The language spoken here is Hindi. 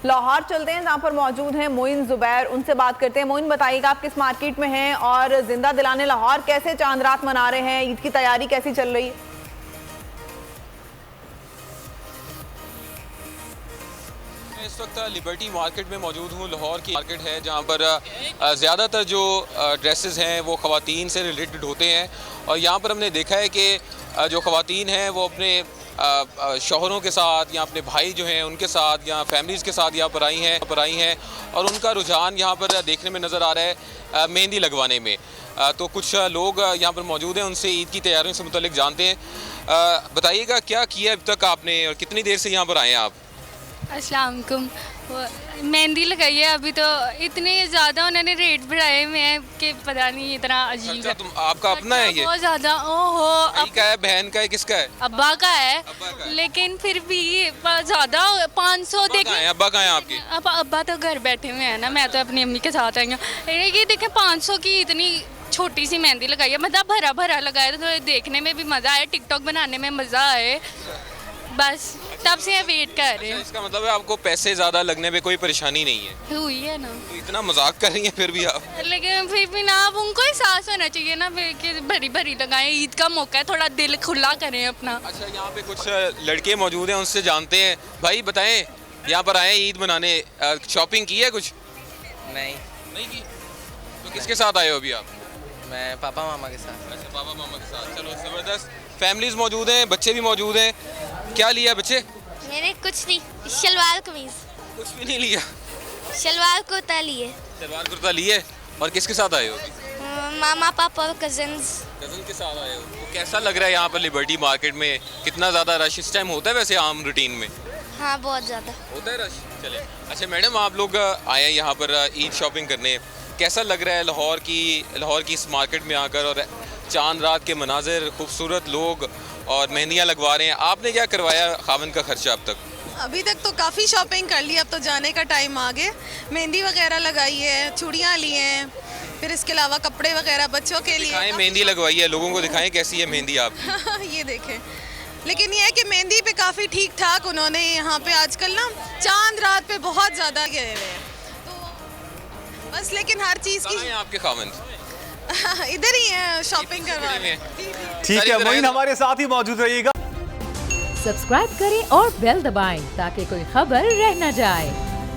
लाहौर चलते हैं जहाँ पर मौजूद हैं मोइन जुबैर, उनसे बात करते हैं। मोइन, बताइएगा आप किस मार्केट में हैं और जिंदा दिलाने लाहौर कैसे चांद रात मना रहे हैं, ईद की तैयारी कैसी चल रही है? इस वक्त लिबर्टी मार्केट में मौजूद हूँ। लाहौर की मार्केट है जहाँ पर ज़्यादातर जो ड्रेसेस हैं वो ख़वातीन से रिलेटेड होते हैं और यहाँ पर हमने देखा है कि जो ख़वातीन हैं वो अपने शौहरों के साथ या अपने भाई जो हैं उनके साथ या फैमिलीज़ के साथ यहाँ पर आई हैं और उनका रुझान यहाँ पर देखने में नज़र आ रहा है मेहंदी लगवाने में। तो कुछ लोग यहाँ पर मौजूद हैं, उनसे ईद की तैयारियों से मुतल्लिक जानते हैं। बताइएगा क्या किया अब तक आपने और कितनी देर से यहाँ पर आए हैं आप? अस्सलाम वालेकुम। मेहंदी लगाई है, अभी तो इतने ज़्यादा उन्होंने रेट बढ़ाए हुए हैं कि पता नहीं, इतना अजीब है। तुम आपका अपना है ये? बहुत ज़्यादा। ओहो, भाई का है, बहन का है, किसका है? अब्बा का है। अब्बा का है। लेकिन फिर भी ज़्यादा 500 देखें। अब्बा कहाँ हैं आपके? अब अब्बा तो घर बैठे हुए हैं ना, मैं तो अपनी अम्मी के साथ आई हूँ। ये देखें 500 की इतनी छोटी सी मेहंदी लगाई है, मतलब भरा भरा लगाया तो देखने में भी मज़ा आए, टिकटॉक बनाने में मज़ा आए, बस तब से वेट कर रहे हैं। इसका मतलब है आपको पैसे ज़्यादा लगने में कोई परेशानी नहीं है? हुई है ना। तो इतना मजाक कर रही हैं फिर भी आप? लेकिन फिर भी ना, अब उनको एहसास होना चाहिए ना कि भरी भरी लगाएं, ईद का मौका है, थोड़ा दिल खुला करें अपना। अच्छा, यहाँ पे कुछ लड़के मौजूद हैं, उनसे जानते हैं। भाई बताएं, यहाँ पर आए ईद मनाने, शॉपिंग की है कुछ? नहीं की? तो किसके साथ आए हो अभी आप? मैं पापा मामा के साथ। अच्छा, पापा मामा के साथ। चलो ज़बरदस्त। फैमिलीज मौजूद हैं, बच्चे भी मौजूद हैं। क्या लिया बच्चे? मैंने कुछ नहीं, शलवार कमीज। कुछ भी नहीं लिया? शलवार कुर्ता लिए। सलवार कुर्ता लिए। और किसके साथ आए हो? मामा पापा और कजन्स। कज़न के साथ आए हो। तो कैसा लग रहा है यहाँ पर लिबर्टी मार्केट में? कितना ज़्यादा रश इस टाइम होता है वैसे आम रूटीन में? हाँ, बहुत ज़्यादा होता है रश। चले, अच्छा मैडम, आप लोग आए हैं यहाँ पर ईद शॉपिंग करने, कैसा लग रहा है लाहौर की इस मार्केट में आकर और चांद रात के मनाजिर, खूबसूरत लोग और मेहंदियाँ लगवा रहे हैं? आपने क्या करवाया खावन का खर्चा अब तक? अभी तक तो काफ़ी शॉपिंग कर ली, अब तो जाने का टाइम आ गया। मेहंदी वगैरह लगाई है, चूड़ियाँ ली हैं, फिर इसके अलावा कपड़े वगैरह बच्चों के लिए। दिखाएं, मेहंदी लगवाई है, लोगों को दिखाएं कैसी है मेहंदी आप। ये देखें। लेकिन ये है कि मेहंदी पे काफ़ी ठीक ठाक उन्होंने यहाँ पे आजकल ना चांद रात पे बहुत ज़्यादा गए हुए हैं, तो बस। लेकिन हर चीज़ की आपके खावन इधर ही है, शॉपिंग करवा रहे हैं। ठीक है मोइन, हमारे साथ ही मौजूद रहिएगा। सब्सक्राइब करें और बेल दबाएं ताकि कोई खबर रह न जाए।